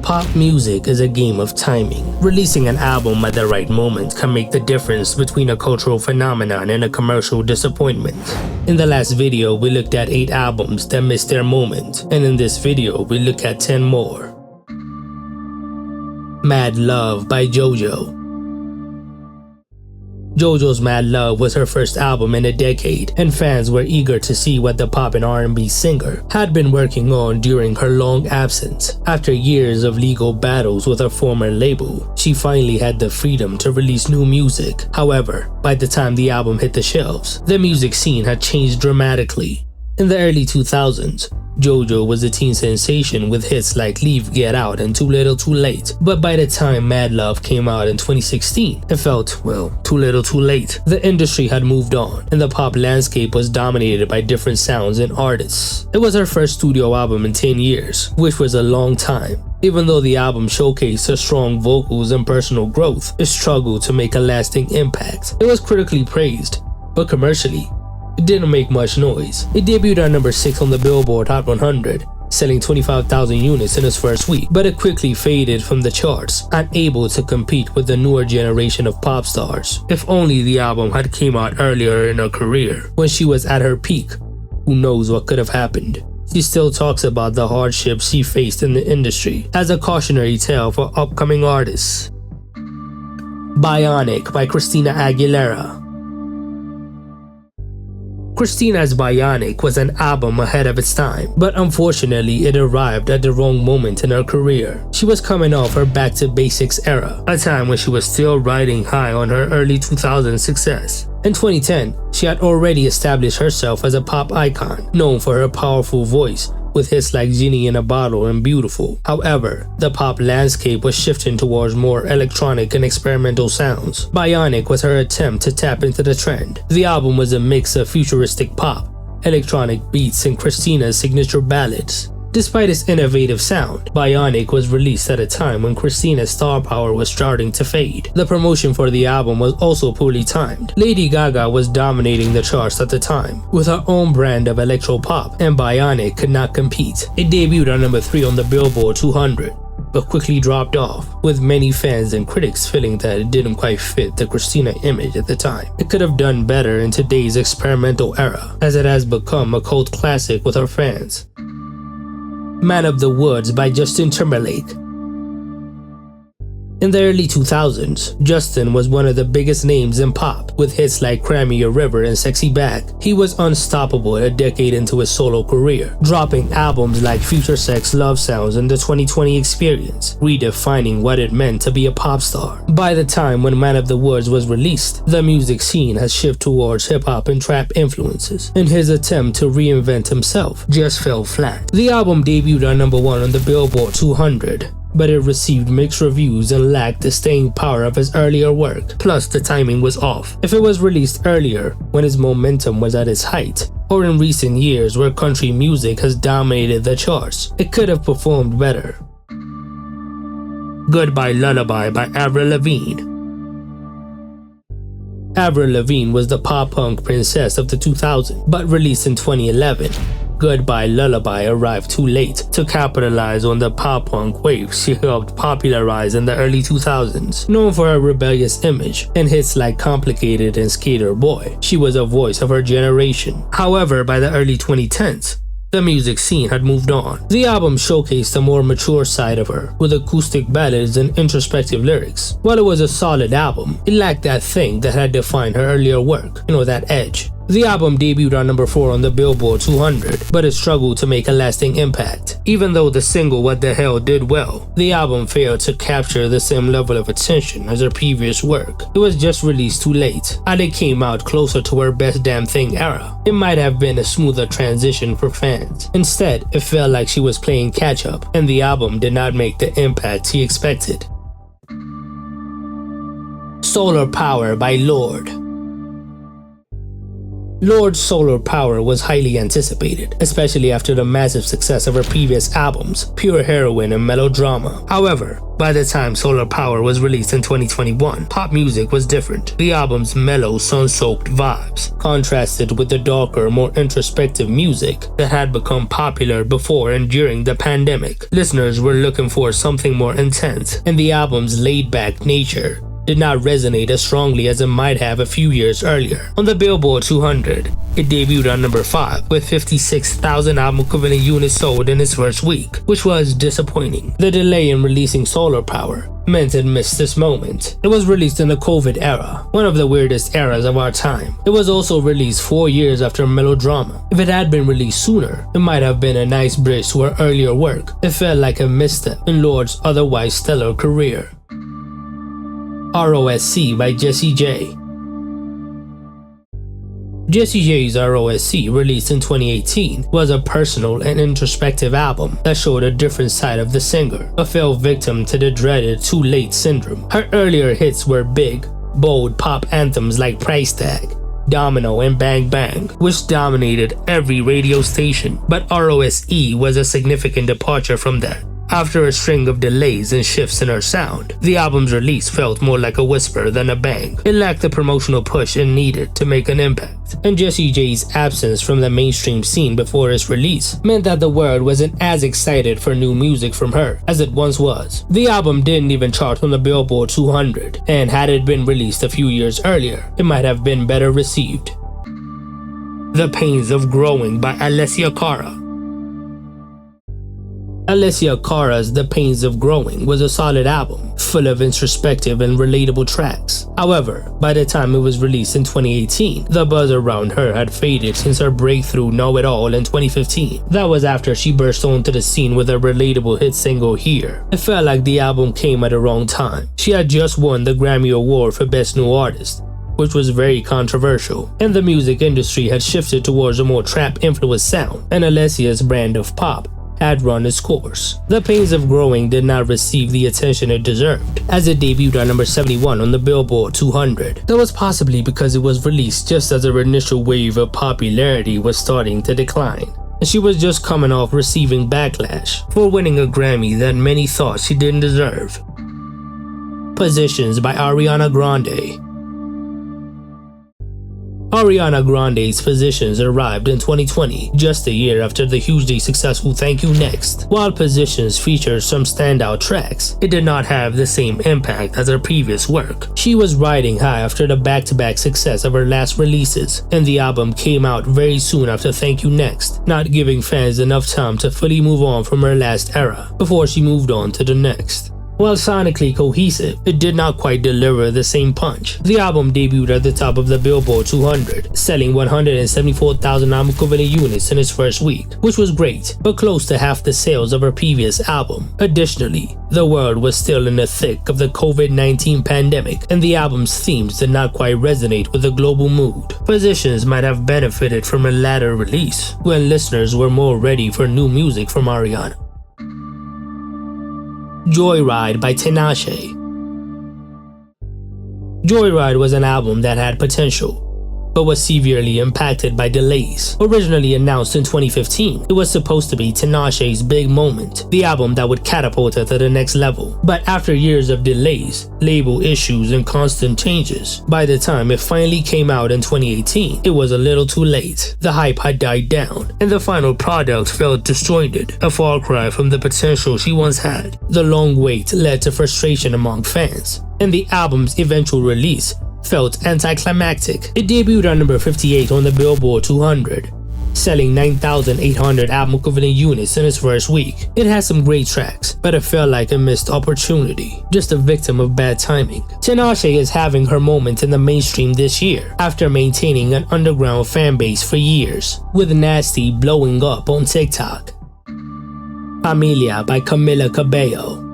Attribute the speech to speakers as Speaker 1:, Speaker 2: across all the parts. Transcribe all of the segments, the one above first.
Speaker 1: Pop music is a game of timing. Releasing an album at the right moment can make the difference between a cultural phenomenon and a commercial disappointment. In the last video, we looked at 8 albums that missed their moment, and in this video, we look at 10 more. Mad Love by JoJo. JoJo's Mad Love was her first album in a decade, and fans were eager to see what the pop and R&B singer had been working on during her long absence. After years of legal battles with her former label, she finally had the freedom to release new music. However, by the time the album hit the shelves, the music scene had changed dramatically. In the early 2000s, JoJo was a teen sensation with hits like Leave, Get Out, and Too Little Too Late. But by the time Mad Love came out in 2016, it felt, well, too little too late. The industry had moved on, and the pop landscape was dominated by different sounds and artists. It was her first studio album in 10 years, which was a long time. Even though the album showcased her strong vocals and personal growth, it struggled to make a lasting impact. It was critically praised, but commercially, it didn't make much noise. It debuted at number 6 on the Billboard Hot 100, selling 25,000 units in its first week, but it quickly faded from the charts, unable to compete with the newer generation of pop stars. If only the album had came out earlier in her career, when she was at her peak, who knows what could have happened. She still talks about the hardships she faced in the industry as a cautionary tale for upcoming artists. Bionic by Christina Aguilera. Christina's Bionic was an album ahead of its time, but unfortunately it arrived at the wrong moment in her career. She was coming off her Back to Basics era, a time when she was still riding high on her early 2000s success. In 2010, she had already established herself as a pop icon, known for her powerful voice, with hits like Genie in a Bottle and Beautiful. However, the pop landscape was shifting towards more electronic and experimental sounds. Bionic was her attempt to tap into the trend. The album was a mix of futuristic pop, electronic beats, and Christina's signature ballads. Despite its innovative sound, Bionic was released at a time when Christina's star power was starting to fade. The promotion for the album was also poorly timed. Lady Gaga was dominating the charts at the time, with her own brand of electro-pop, and Bionic could not compete. It debuted at number 3 on the Billboard 200, but quickly dropped off, with many fans and critics feeling that it didn't quite fit the Christina image at the time. It could have done better in today's experimental era, as it has become a cult classic with her fans. Man of the Woods by Justin Timberlake. In the early 2000s, Justin was one of the biggest names in pop, with hits like Cry Me a River and Sexy Back. He was unstoppable a decade into his solo career, dropping albums like Future Sex, Love Sounds, and The 2020 Experience, redefining what it meant to be a pop star. By the time when Man of the Woods was released, the music scene has shifted towards hip-hop and trap influences, and his attempt to reinvent himself just fell flat. The album debuted at number 1 on the Billboard 200, but it received mixed reviews and lacked the staying power of his earlier work. Plus, the timing was off. If it was released earlier, when his momentum was at its height, or in recent years where country music has dominated the charts, it could have performed better. Goodbye Lullaby by Avril Lavigne. Avril Lavigne was the pop-punk princess of the 2000s, but released in 2011. Goodbye Lullaby arrived too late to capitalize on the pop-punk wave she helped popularize in the early 2000s. Known for her rebellious image and hits like Complicated and Skater Boy, she was a voice of her generation. However, by the early 2010s, the music scene had moved on. The album showcased a more mature side of her, with acoustic ballads and introspective lyrics. While it was a solid album, it lacked that thing that had defined her earlier work, that edge. The album debuted on number 4 on the Billboard 200, but it struggled to make a lasting impact. Even though the single What the Hell did well, the album failed to capture the same level of attention as her previous work. It was just released too late, and it came out closer to her Best Damn Thing era. It might have been a smoother transition for fans. Instead, it felt like she was playing catch-up, and the album did not make the impact she expected. Solar Power by Lorde. Lorde's solar power was highly anticipated, especially after the massive success of her previous albums, Pure Heroine and Melodrama. However, by the time Solar Power was released in 2021, pop music was different. The album's mellow, sun-soaked vibes contrasted with the darker, more introspective music that had become popular before and during the pandemic. Listeners were looking for something more intense, and the album's laid-back nature did not resonate as strongly as it might have a few years earlier. On the Billboard 200, it debuted on number 5 with 56,000 album equivalent units sold in its first week, which was disappointing. The delay in releasing Solar Power meant it missed this moment. It was released in the COVID era, one of the weirdest eras of our time. It was also released 4 years after Melodrama. If it had been released sooner, it might have been a nice bridge to her earlier work. It felt like a misstep in Lorde's otherwise stellar career. R.O.S.E by Jessie J. Jessie J's R.O.S.E, released in 2018, was a personal and introspective album that showed a different side of the singer, a fell victim to the dreaded too late syndrome. Her earlier hits were big, bold pop anthems like Price Tag, Domino, and Bang Bang, which dominated every radio station, but R.O.S.E was a significant departure from that. After a string of delays and shifts in her sound, the album's release felt more like a whisper than a bang. It lacked the promotional push it needed to make an impact, and Jessie J's absence from the mainstream scene before its release meant that the world wasn't as excited for new music from her as it once was. The album didn't even chart on the Billboard 200, and had it been released a few years earlier, it might have been better received. The Pains of Growing by Alessia Cara. Alessia Cara's The Pains of Growing was a solid album, full of introspective and relatable tracks. However, by the time it was released in 2018, the buzz around her had faded since her breakthrough Know It All in 2015. That was after she burst onto the scene with a relatable hit single Here. It felt like the album came at the wrong time. She had just won the Grammy Award for Best New Artist, which was very controversial, and the music industry had shifted towards a more trap-influenced sound, and Alessia's brand of pop had run its course. The Pains of Growing did not receive the attention it deserved, as it debuted at number 71 on the Billboard 200. That was possibly because it was released just as her initial wave of popularity was starting to decline, and she was just coming off receiving backlash for winning a Grammy that many thought she didn't deserve. Positions by Ariana Grande. Ariana Grande's Positions arrived in 2020, just a year after the hugely successful Thank You Next. While Positions featured some standout tracks, it did not have the same impact as her previous work. She was riding high after the back-to-back success of her last releases, and the album came out very soon after Thank You Next, not giving fans enough time to fully move on from her last era before she moved on to the next. While sonically cohesive, it did not quite deliver the same punch. The album debuted at the top of the Billboard 200, selling 174,000 album equivalent units in its first week, which was great, but close to half the sales of her previous album. Additionally, the world was still in the thick of the COVID-19 pandemic, and the album's themes did not quite resonate with the global mood. Positions might have benefited from a later release, when listeners were more ready for new music from Ariana. Joyride by Tinashe. Joyride was an album that had potential, but was severely impacted by delays. Originally announced in 2015, it was supposed to be Tinashe's big moment, the album that would catapult her to the next level. But after years of delays, label issues, and constant changes, by the time it finally came out in 2018, it was a little too late. The hype had died down, and the final product felt disjointed, a far cry from the potential she once had. The long wait led to frustration among fans, and the album's eventual release felt anticlimactic. It debuted at number 58 on the Billboard 200, selling 9,800 album equivalent units in its first week. It had some great tracks, but it felt like a missed opportunity, just a victim of bad timing. Tinashe is having her moment in the mainstream this year, after maintaining an underground fan base for years, with Nasty blowing up on TikTok. Familia by Cabello.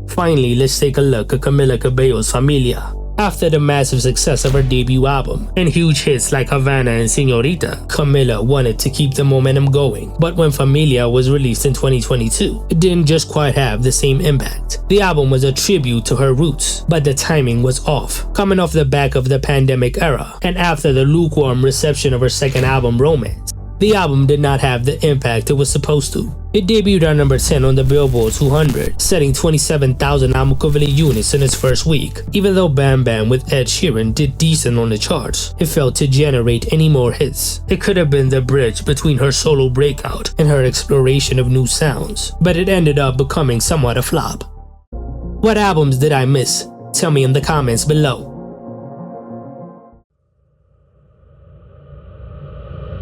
Speaker 1: Finally, let's take a look at Cabello's Familia. After the massive success of her debut album and huge hits like Havana and Señorita, Camila wanted to keep the momentum going. But when Familia was released in 2022, it didn't just quite have the same impact. The album was a tribute to her roots, but the timing was off. Coming off the back of the pandemic era, and after the lukewarm reception of her second album, Romance, the album did not have the impact it was supposed to. It debuted at number 10 on the Billboard 200, setting 27,000 album equivalent units in its first week. Even though Bam Bam with Ed Sheeran did decent on the charts, it failed to generate any more hits. It could have been the bridge between her solo breakout and her exploration of new sounds, but it ended up becoming somewhat a flop. What albums did I miss? Tell me in the comments below.